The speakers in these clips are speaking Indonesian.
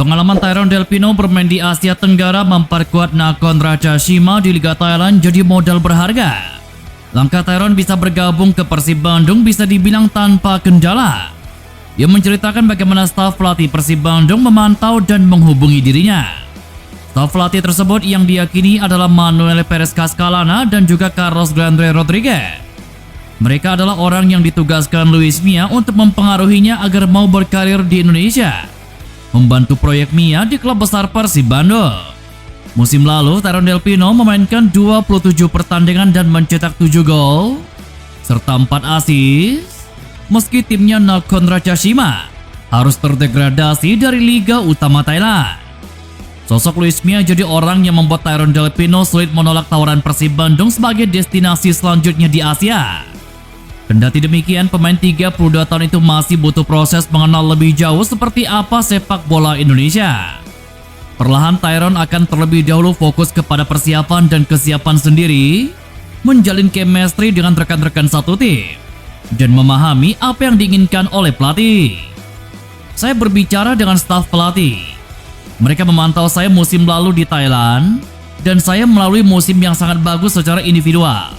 Pengalaman Tyrone Del Pino bermain di Asia Tenggara memperkuat Nakhon Ratchasima di Liga Thailand jadi modal berharga. Langkah Tyrone bisa bergabung ke Persib Bandung bisa dibilang tanpa kendala. Ia menceritakan bagaimana staf pelatih Persib Bandung memantau dan menghubungi dirinya. Staf pelatih tersebut yang diyakini adalah Manuel Perez Cascalana dan juga Carlos Grandre Rodriguez. Mereka adalah orang yang ditugaskan Luis Milla untuk mempengaruhinya agar mau berkarir di Indonesia, membantu proyek Milla di klub besar Persib Bandung. Musim lalu, Tyrone Del Pino memainkan 27 pertandingan dan mencetak 7 gol, serta 4 assist, meski timnya Nakhon Ratchasima harus terdegradasi dari Liga Utama Thailand. Sosok Luis Milla jadi orang yang membuat Tyrone Del Pino sulit menolak tawaran Persib Bandung sebagai destinasi selanjutnya di Asia. Kendati demikian, pemain 32 tahun itu masih butuh proses mengenal lebih jauh seperti apa sepak bola Indonesia. Perlahan Tyrone akan terlebih dahulu fokus kepada persiapan dan kesiapan sendiri, menjalin chemistry dengan rekan-rekan satu tim, dan memahami apa yang diinginkan oleh pelatih. Saya berbicara dengan staf pelatih. Mereka memantau saya musim lalu di Thailand, dan saya melalui musim yang sangat bagus secara individual.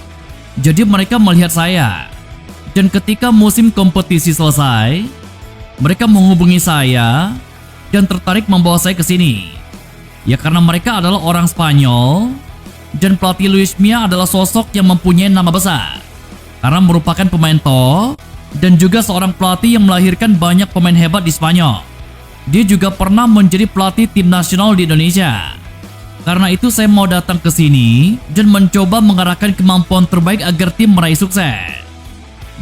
Jadi mereka melihat saya. Dan ketika musim kompetisi selesai, mereka menghubungi saya dan tertarik membawa saya ke sini. Ya karena mereka adalah orang Spanyol dan pelatih Luis Milla adalah sosok yang mempunyai nama besar. Karena merupakan pemain top dan juga seorang pelatih yang melahirkan banyak pemain hebat di Spanyol. Dia juga pernah menjadi pelatih tim nasional di Indonesia. Karena itu saya mau datang ke sini dan mencoba mengarahkan kemampuan terbaik agar tim meraih sukses.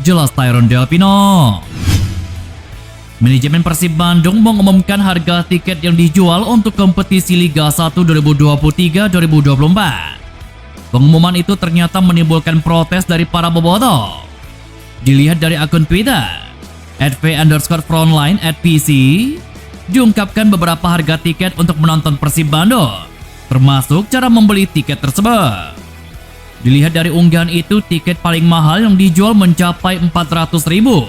Jelas Tyrone Del Pino. Manajemen Persib Bandung mengumumkan harga tiket yang dijual untuk kompetisi Liga 1 2023-2024. Pengumuman itu ternyata menimbulkan protes dari para bobotoh. Dilihat dari akun Twitter @v_frontline@pc, diungkapkan beberapa harga tiket untuk menonton Persib Bandung, termasuk cara membeli tiket tersebut. Dilihat dari unggahan itu, tiket paling mahal yang dijual mencapai 400.000,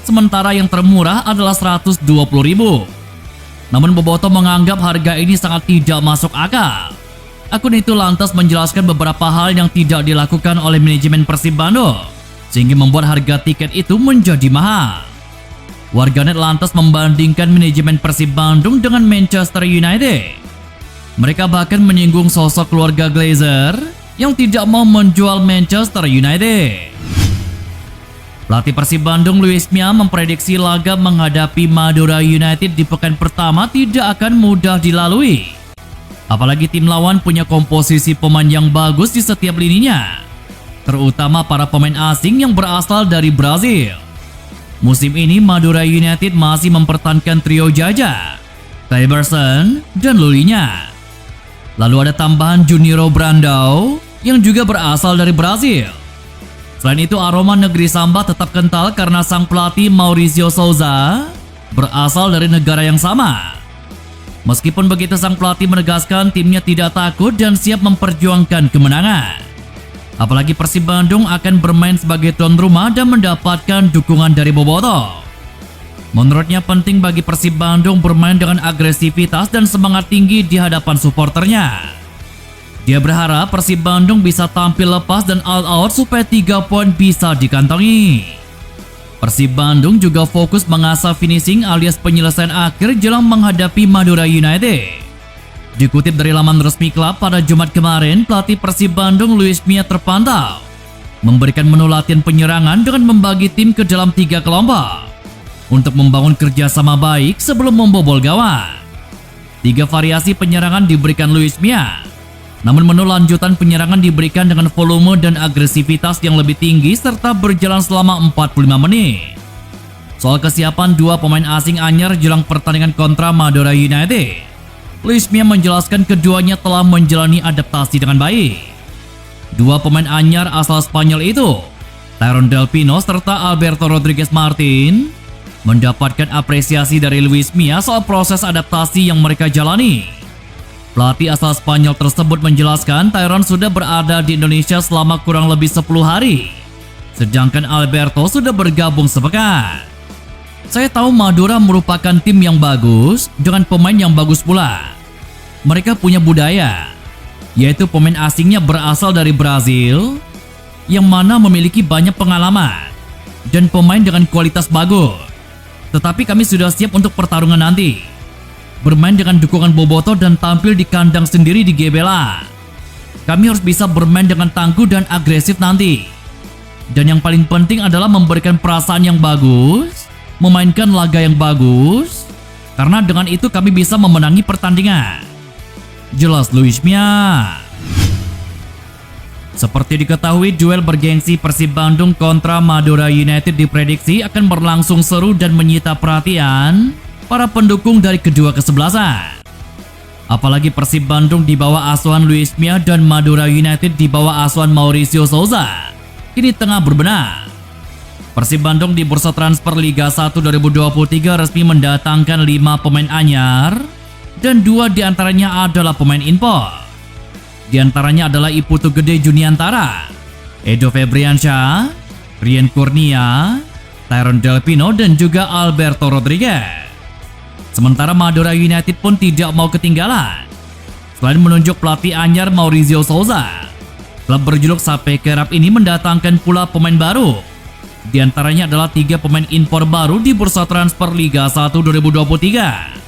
sementara yang termurah adalah 120.000. Namun bobotoh menganggap harga ini sangat tidak masuk akal. Akun itu lantas menjelaskan beberapa hal yang tidak dilakukan oleh manajemen Persib Bandung, sehingga membuat harga tiket itu menjadi mahal. Warganet lantas membandingkan manajemen Persib Bandung dengan Manchester United. Mereka bahkan menyinggung sosok keluarga Glazer yang tidak mau menjual Manchester United. Pelatih Persib Bandung Luis Milla memprediksi laga menghadapi Madura United di pekan pertama tidak akan mudah dilalui. Apalagi tim lawan punya komposisi pemain yang bagus di setiap lininya, terutama para pemain asing yang berasal dari Brazil. Musim ini Madura United masih mempertahankan trio Jaja, Tyberson, dan Lulinya. Lalu ada tambahan Junior Brandão yang juga berasal dari Brazil. Selain itu, aroma negeri samba tetap kental karena sang pelatih Mauricio Souza berasal dari negara yang sama. Meskipun begitu, sang pelatih menegaskan timnya tidak takut dan siap memperjuangkan kemenangan. Apalagi Persib Bandung akan bermain sebagai tuan rumah dan mendapatkan dukungan dari bobotoh. Menurutnya penting bagi Persib Bandung bermain dengan agresivitas dan semangat tinggi di hadapan suporternya. Dia berharap Persib Bandung bisa tampil lepas dan all out supaya 3 poin bisa dikantongi. Persib Bandung juga fokus mengasah finishing alias penyelesaian akhir jelang menghadapi Madura United. Dikutip dari laman resmi klub, pada Jumat kemarin pelatih Persib Bandung Luis Milla terpantau memberikan menu latihan penyerangan dengan membagi tim ke dalam 3 kelompok untuk membangun kerjasama baik sebelum membobol gawang. 3 variasi penyerangan diberikan Luis Milla, namun menu lanjutan penyerangan diberikan dengan volume dan agresivitas yang lebih tinggi serta berjalan selama 45 menit. Soal kesiapan 2 pemain asing anyar jelang pertandingan kontra Madura United, Luis Milla menjelaskan keduanya telah menjalani adaptasi dengan baik. 2 pemain anyar asal Spanyol itu, Tyrone Del Pino serta Alberto Rodriguez Martin, mendapatkan apresiasi dari Luis Milla soal proses adaptasi yang mereka jalani. Pelatih asal Spanyol tersebut menjelaskan Tyrone sudah berada di Indonesia selama kurang lebih 10 hari, sedangkan Alberto sudah bergabung sepekan. Saya tahu Madura merupakan tim yang bagus dengan pemain yang bagus pula. Mereka punya budaya, yaitu pemain asingnya berasal dari Brazil, yang mana memiliki banyak pengalaman dan pemain dengan kualitas bagus. Tetapi kami sudah siap untuk pertarungan nanti. Bermain dengan dukungan Boboto dan tampil di kandang sendiri di GBLA. Kami harus bisa bermain dengan tangguh dan agresif nanti. Dan yang paling penting adalah memberikan perasaan yang bagus, memainkan laga yang bagus, karena dengan itu kami bisa memenangi pertandingan. Jelas Luis Mia. Seperti diketahui, duel bergengsi Persib Bandung kontra Madura United diprediksi akan berlangsung seru dan menyita perhatian para pendukung dari kedua kesebelasan. Apalagi Persib Bandung di bawah asuhan Luis Mia dan Madura United di bawah asuhan Mauricio Souza kini tengah berbenah. Persib Bandung di bursa transfer Liga 1 2023 resmi mendatangkan 5 pemain anyar dan 2 diantaranya adalah pemain impor. Di antaranya adalah Iputu Gede Juniantara, Edo Febriansyah, Rian Kurnia, Tyron Delpino dan juga Alberto Rodriguez. Sementara Madura United pun tidak mau ketinggalan. Selain menunjuk pelatih anyar Mauricio Souza, klub berjuluk Sape Kerap ini mendatangkan pula pemain baru. Di antaranya adalah 3 pemain impor baru di bursa transfer Liga 1 2023.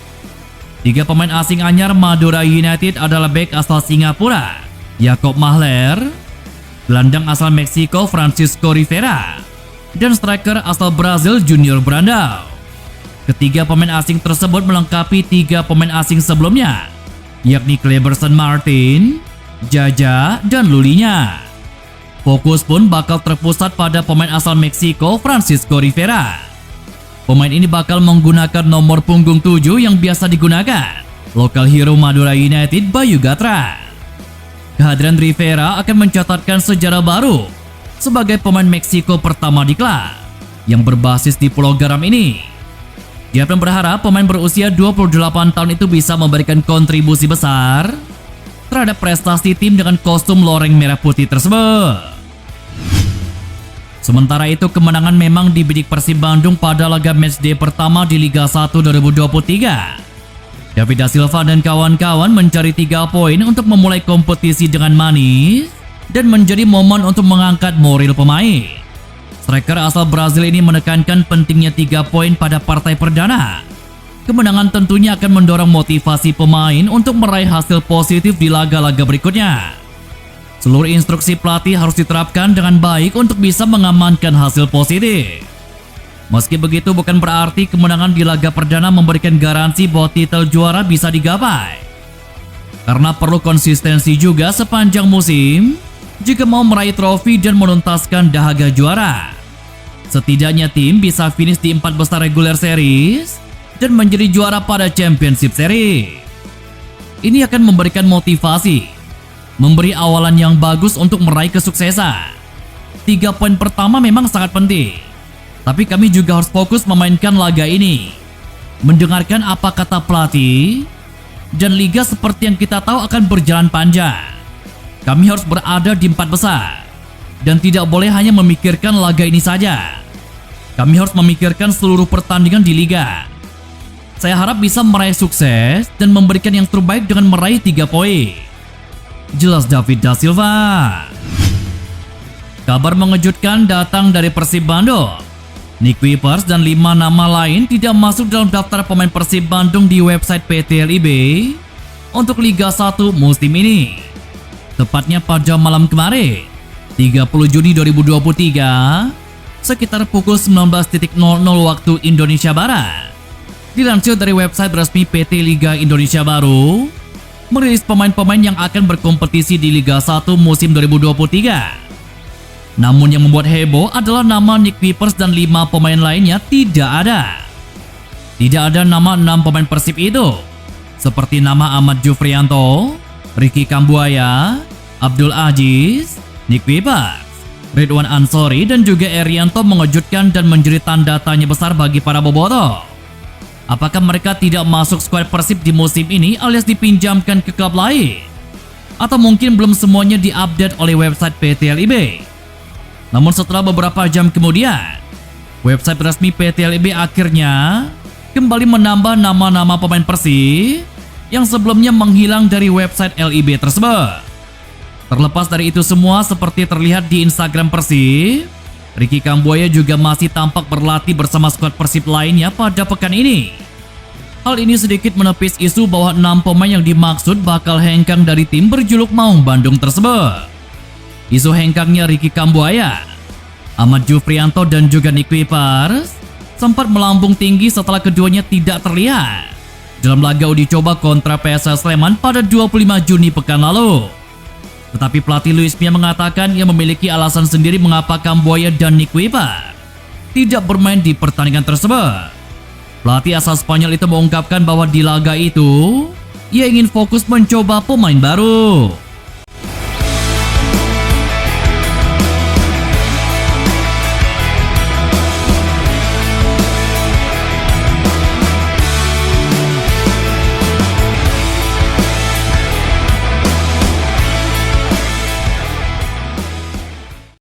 3 pemain asing anyar Madura United adalah bek asal Singapura, Jacob Mahler, gelandang asal Meksiko Francisco Rivera, dan striker asal Brazil Junior Brandao. Ketiga pemain asing tersebut melengkapi 3 pemain asing sebelumnya, yakni Cleberson Martin, Jaja, dan Lulinya. Fokus pun bakal terpusat pada pemain asal Meksiko Francisco Rivera. Pemain ini bakal menggunakan nomor punggung 7 yang biasa digunakan lokal hero Madura United Bayu Gatra. Kehadiran Rivera akan mencatatkan sejarah baru sebagai pemain Meksiko pertama di klub yang berbasis di Pulau Garam ini. Dia pun berharap pemain berusia 28 tahun itu bisa memberikan kontribusi besar terhadap prestasi tim dengan kostum loreng merah putih tersebut. Sementara itu, kemenangan memang dibidik Persib Bandung pada laga matchday pertama di Liga 1 2023. David Da Silva dan kawan-kawan mencari 3 poin untuk memulai kompetisi dengan manis dan menjadi momen untuk mengangkat moral pemain. Striker asal Brazil ini menekankan pentingnya 3 poin pada partai perdana. Kemenangan tentunya akan mendorong motivasi pemain untuk meraih hasil positif di laga-laga berikutnya. Seluruh instruksi pelatih harus diterapkan dengan baik untuk bisa mengamankan hasil positif. Meski begitu, bukan berarti kemenangan di laga perdana memberikan garansi bahwa titel juara bisa digapai. Karena perlu konsistensi juga sepanjang musim jika mau meraih trofi dan menuntaskan dahaga juara. Setidaknya tim bisa finish di 4 besar regular series dan menjadi juara pada Championship Series. Ini akan memberikan motivasi, memberi awalan yang bagus untuk meraih kesuksesan. 3 poin pertama memang sangat penting, tapi kami juga harus fokus memainkan laga ini, mendengarkan apa kata pelatih, dan liga seperti yang kita tahu akan berjalan panjang. Kami harus berada di 4 besar, dan tidak boleh hanya memikirkan laga ini saja. Kami harus memikirkan seluruh pertandingan di liga. Saya harap bisa meraih sukses dan memberikan yang terbaik dengan meraih 3 poin. Jelas David Da Silva. Kabar mengejutkan datang dari Persib Bandung. Nick Wipers dan 5 nama lain tidak masuk dalam daftar pemain Persib Bandung di website PT LIB untuk Liga 1 musim ini. Tepatnya pada malam kemarin, 30 Juni 2023, sekitar pukul 19.00 waktu Indonesia Barat. Dilansir dari website resmi PT Liga Indonesia Baru, merilis pemain-pemain yang akan berkompetisi di Liga 1 musim 2023. Namun yang membuat heboh adalah nama Nick Wipers dan 5 pemain lainnya tidak ada. Tidak ada nama 6 pemain Persib itu, seperti nama Ahmad Jufrianto, Ricky Kambuaya, Abdul Aziz, Nick Wipers, Ridwan Ansori dan juga Erianto mengejutkan dan menjadi tanda tanya besar bagi para bobotoh. Apakah mereka tidak masuk skuad Persib di musim ini alias dipinjamkan ke klub lain? Atau mungkin belum semuanya diupdate oleh website PT LIB? Namun setelah beberapa jam kemudian, Website resmi PT LIB akhirnya kembali menambah nama-nama pemain Persib yang sebelumnya menghilang dari website LIB tersebut. Terlepas dari itu semua, seperti terlihat di Instagram Persib, Ricky Kambuaya juga masih tampak berlatih bersama skuad Persib lainnya pada pekan ini. Hal ini sedikit menepis isu bahwa 6 pemain yang dimaksud bakal hengkang dari tim berjuluk Maung Bandung tersebut. Isu hengkangnya Ricky Kambuaya, Ahmad Jufrianto dan juga Nick Kuipers sempat melambung tinggi setelah keduanya tidak terlihat dalam laga uji coba kontra PSS Sleman pada 25 Juni pekan lalu. Tetapi pelatih Luis Mia mengatakan ia memiliki alasan sendiri mengapa Kambuaya dan Nick Kuipers tidak bermain di pertandingan tersebut. Pelatih asal Spanyol itu mengungkapkan bahwa di laga itu ia ingin fokus mencoba pemain baru.